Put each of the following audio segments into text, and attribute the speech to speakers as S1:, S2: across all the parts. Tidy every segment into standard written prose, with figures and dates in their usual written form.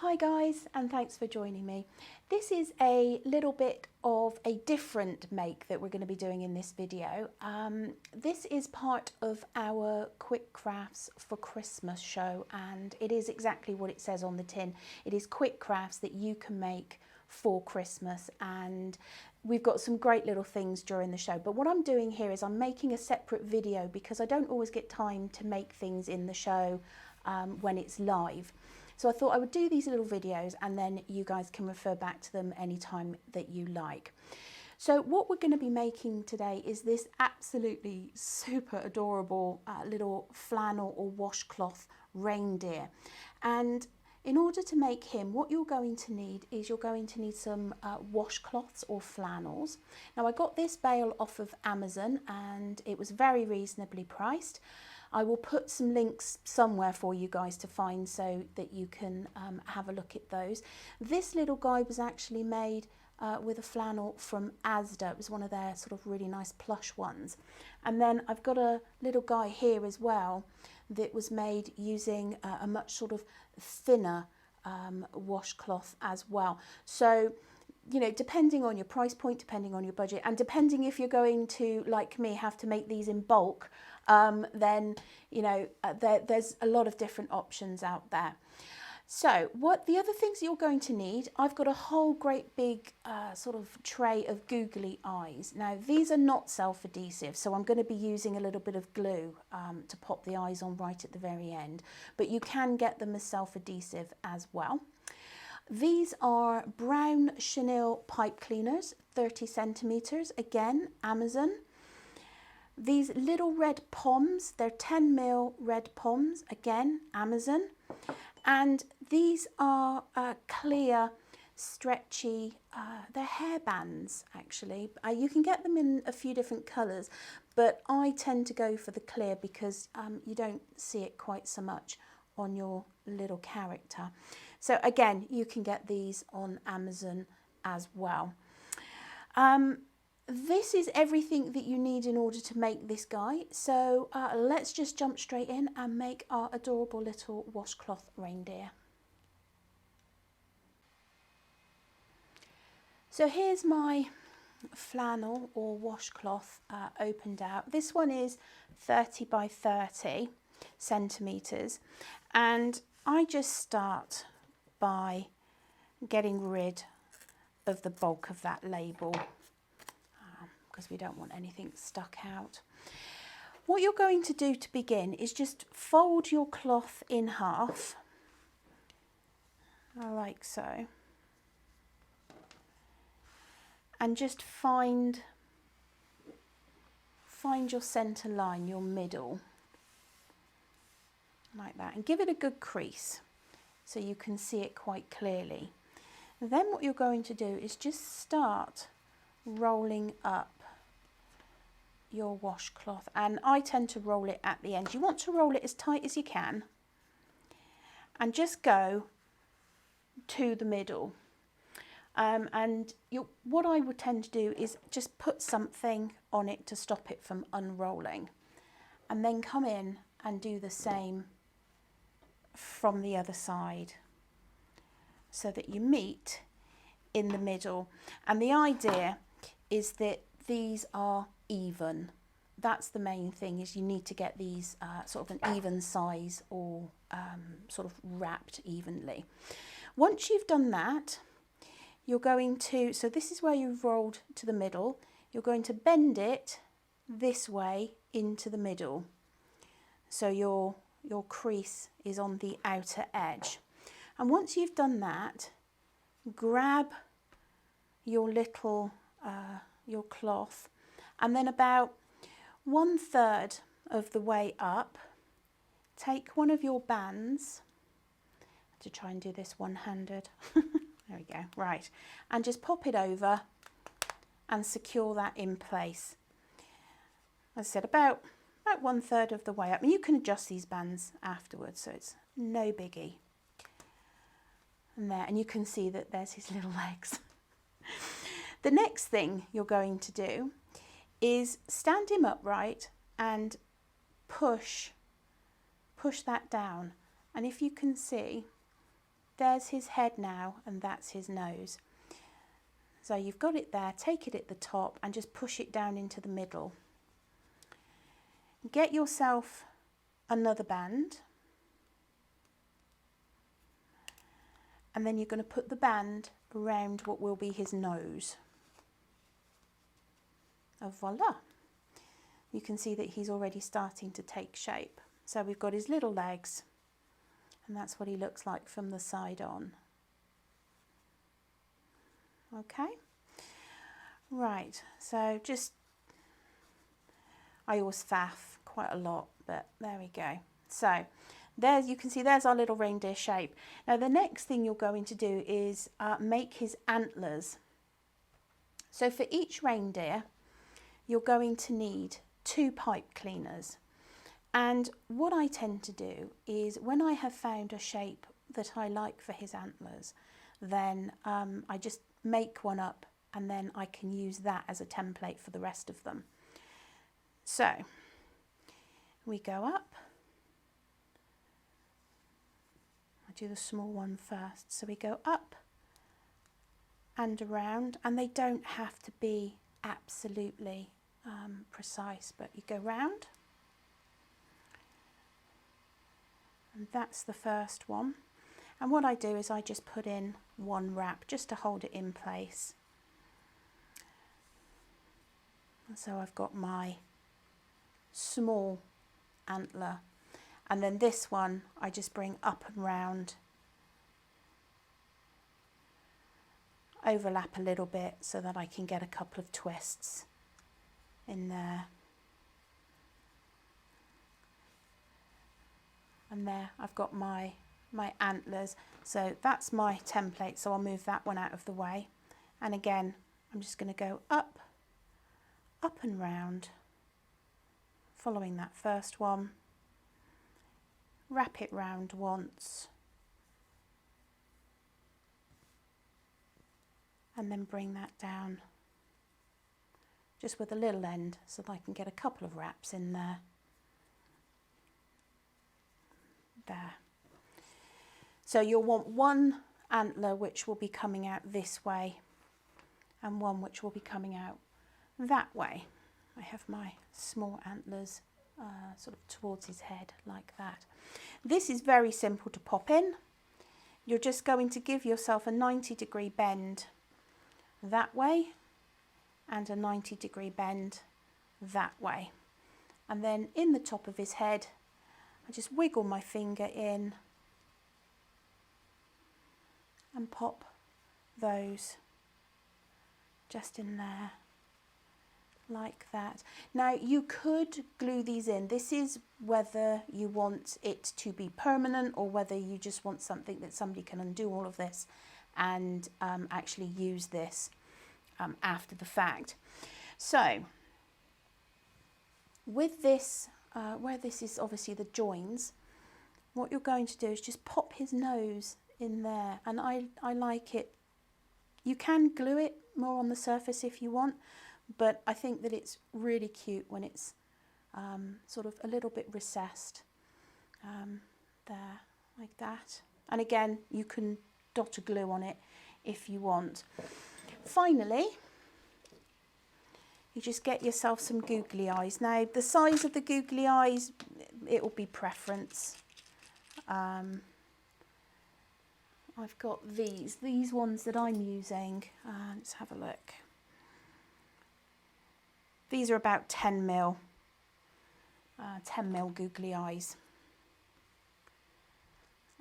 S1: Hi guys, and thanks for joining me. This is a little bit of a different make that we're going to be doing in this video. This is part of our Quick Crafts for Christmas show, and it is exactly what it says on the tin. It is quick crafts that you can make for Christmas, and we've got some great little things during the show. But what I'm doing here is I'm making a separate video because I don't always get time to make things in the show when it's live. So I thought I would do these little videos and then you guys can refer back to them anytime that you like. So what we're going to be making today is this absolutely super adorable little flannel or washcloth reindeer. And in order to make him, what you're going to need is you're going to need some washcloths or flannels. Now I got this bale off of Amazon and it was very reasonably priced. I will put some links somewhere for you guys to find so that you can have a look at those. This little guy was actually made with a flannel from Asda. It was one of their sort of really nice plush ones. And then I've got a little guy here as well that was made using a much sort of thinner washcloth as well. So, you know, depending on your price point, depending on your budget, and depending if you're going to, like me, have to make these in bulk, then, you know, there's a lot of different options out there. So what the other things you're going to need, I've got a whole great big sort of tray of googly eyes. Now these are not self-adhesive, so I'm going to be using a little bit of glue to pop the eyes on right at the very end, but you can get them as self-adhesive as well. These are brown chenille pipe cleaners, 30 centimeters, again, Amazon. These little red poms, they're 10mm red poms, again, Amazon. And these are clear, stretchy, they're hair bands actually. You can get them in a few different colours, but I tend to go for the clear because you don't see it quite so much on your little character. So again, you can get these on Amazon as well. This is everything that you need in order to make this guy. So let's just jump straight in and make our adorable little washcloth reindeer. So here's my flannel or washcloth opened out. This one is 30 by 30 centimeters, and I just start by getting rid of the bulk of that label because we don't want anything stuck out. What you're going to do to begin is just fold your cloth in half, like so, and just find your centre line, your middle, like that, and give it a good crease so you can see it quite clearly. And then what you're going to do is just start rolling up your washcloth, and I tend to roll it at the end. You want to roll it as tight as you can and just go to the middle. What I would tend to do is just put something on it to stop it from unrolling, and then come in and do the same from the other side so that you meet in the middle. And the idea is that these are even. That's the main thing, is you need to get these sort of an even size or sort of wrapped evenly. Once you've done that, you're going to, so this is where you've rolled to the middle, you're going to bend it this way into the middle. So your crease is on the outer edge. And once you've done that, grab your little, your cloth, and then about 1/3 of the way up, take one of your bands, to try and do this one-handed, there we go, right, and just pop it over and secure that in place. As I said, about 1/3 of the way up, and you can adjust these bands afterwards, so it's no biggie. And there, and you can see that there's his little legs. The next thing you're going to do is stand him upright and push that down. And if you can see, there's his head now, and that's his nose. So you've got it there, take it at the top and just push it down into the middle. Get yourself another band, and then you're going to put the band around what will be his nose. And voila! You can see that he's already starting to take shape. So we've got his little legs, and that's what he looks like from the side on. Okay, right, so just, I always faff quite a lot, but there we go. So there's, you can see there's our little reindeer shape. Now the next thing you're going to do is make his antlers. So for each reindeer, you're going to need 2 pipe cleaners. And what I tend to do is when I have found a shape that I like for his antlers, then I just make one up, and then I can use that as a template for the rest of them. So we go up. I do the small one first. So we go up and around, and they don't have to be absolutely precise, but you go round. And that's the first one. And what I do is I just put in 1 wrap just to hold it in place. And so I've got my small antler, and then this one I just bring up and round, overlap a little bit so that I can get a couple of twists in there. And there I've got my antlers. So that's my template, so I'll move that one out of the way. And again, I'm just going to go up and round, following that first one, wrap it round once, and then bring that down just with a little end so that I can get a couple of wraps in there. There. So you'll want 1 antler which will be coming out this way, and 1 which will be coming out that way. I have my small antlers sort of towards his head like that. This is very simple to pop in. You're just going to give yourself a 90-degree bend that way and a 90-degree bend that way. And then in the top of his head, I just wiggle my finger in and pop those just in there like that. Now you could glue these in. This is whether you want it to be permanent or whether you just want something that somebody can undo all of this and actually use this after the fact. So with this, where this is obviously the joins, what you're going to do is just pop his nose in there, and I like it. You can glue it more on the surface if you want, but I think that it's really cute when it's sort of a little bit recessed there like that. And again, you can dot a glue on it if you want. Finally, you just get yourself some googly eyes. Now the size of the googly eyes, it will be preference. I've got these ones that I'm using. Let's have a look. These are about 10 mil googly eyes.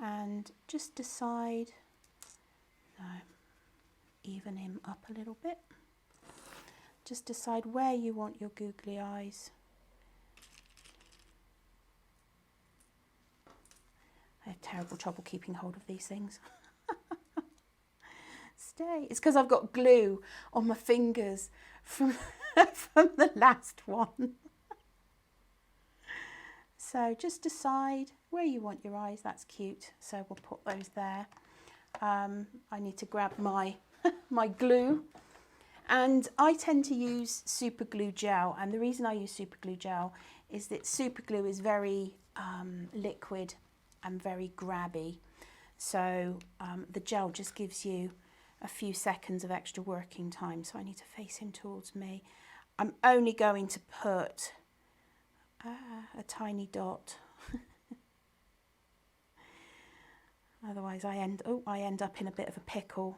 S1: And just decide, even him up a little bit. Just decide where you want your googly eyes. I have terrible trouble keeping hold of these things. Stay. It's because I've got glue on my fingers from, from the last one. So just decide where you want your eyes. That's cute. So we'll put those there. I need to grab my, my glue. And I tend to use super glue gel. And the reason I use super glue gel is that super glue is very liquid and very grabby. So the gel just gives you a few seconds of extra working time. So I need to face him towards me. I'm only going to put a tiny dot. Otherwise I end up in a bit of a pickle.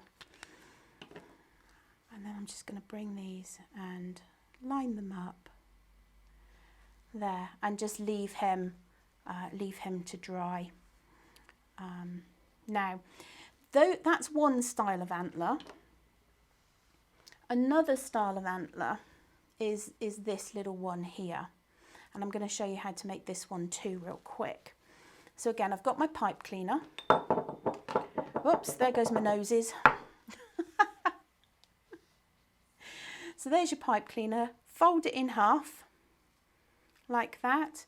S1: And then I'm just going to bring these and line them up there, and just leave him to dry. Now, though that's one style of antler. Another style of antler is this little one here, and I'm going to show you how to make this one too real quick. So again, I've got my pipe cleaner. Whoops, there goes my noses. So there's your pipe cleaner. Fold it in half like that,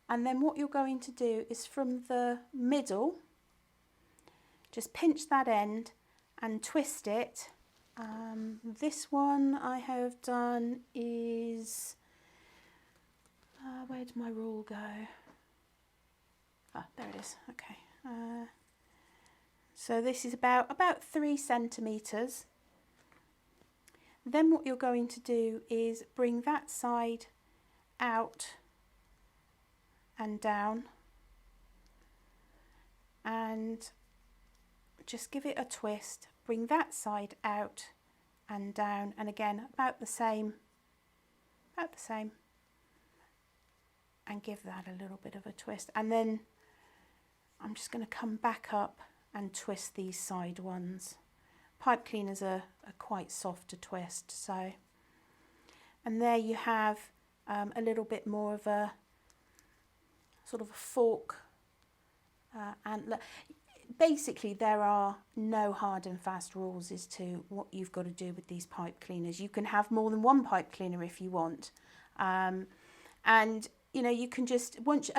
S1: and then what you're going to do is from the middle, just pinch that end and twist it. This one I have done is, where did my rule go? Ah, there it is. Okay. So this is about 3 centimetres. Then what you're going to do is bring that side out and down, and just give it a twist. Bring that side out and down, and again about the same, and give that a little bit of a twist. And then I'm just going to come back up and twist these side ones. Pipe cleaners are quite soft to twist, so, and there you have a little bit more of a sort of a fork antler. Basically, there are no hard and fast rules as to what you've got to do with these pipe cleaners. You can have more than one pipe cleaner if you want, and you know, you can just once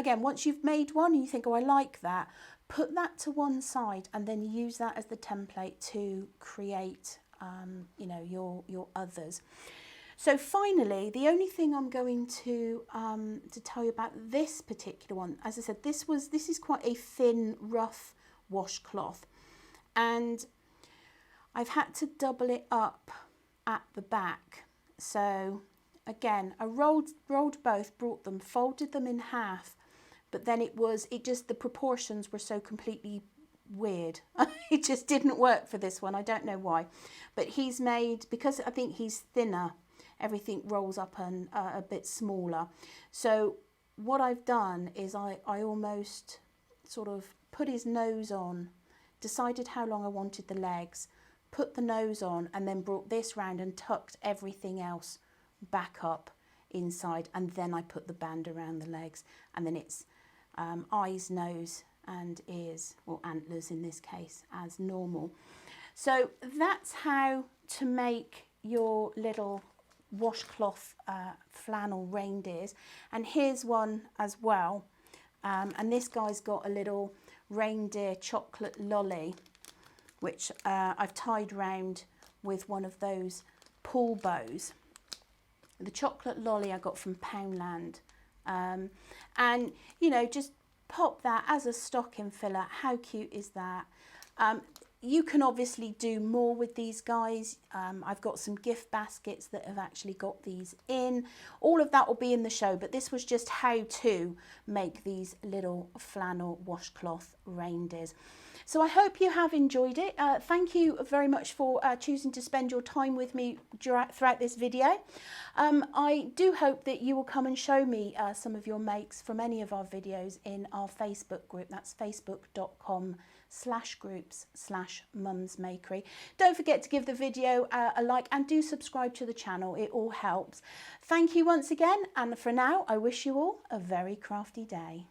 S1: you've made one and you think, oh, I like that, put that to one side and then use that as the template to create you know, your others. So finally, the only thing I'm going to tell you about this particular one, as I said, this is quite a thin, rough washcloth, and I've had to double it up at the back. So again, I rolled both, brought them, folded them in half, but then the proportions were so completely weird. It just didn't work for this one. I don't know why, but he's made, because I think he's thinner, everything rolls up and a bit smaller. So what I've done is I almost sort of put his nose on, decided how long I wanted the legs, put the nose on, and then brought this round and tucked everything else back up inside, and then I put the band around the legs, and then it's eyes, nose and ears, or antlers in this case, as normal. So that's how to make your little washcloth flannel reindeers. And here's one as well, and this guy's got a little reindeer chocolate lolly, which I've tied round with one of those pull bows. The chocolate lolly I got from Poundland, and you know, just pop that as a stocking filler. How cute is that? You can obviously do more with these guys. I've got some gift baskets that have actually got these in. All of that will be in the show, but this was just how to make these little flannel washcloth reindeers. So I hope you have enjoyed it. Thank you very much for choosing to spend your time with me throughout this video. I do hope that you will come and show me some of your makes from any of our videos in our Facebook group. That's facebook.com/groups/mumsmakery. Don't forget to give the video a like and do subscribe to the channel. It all helps. Thank you once again, and for now I wish you all a very crafty day.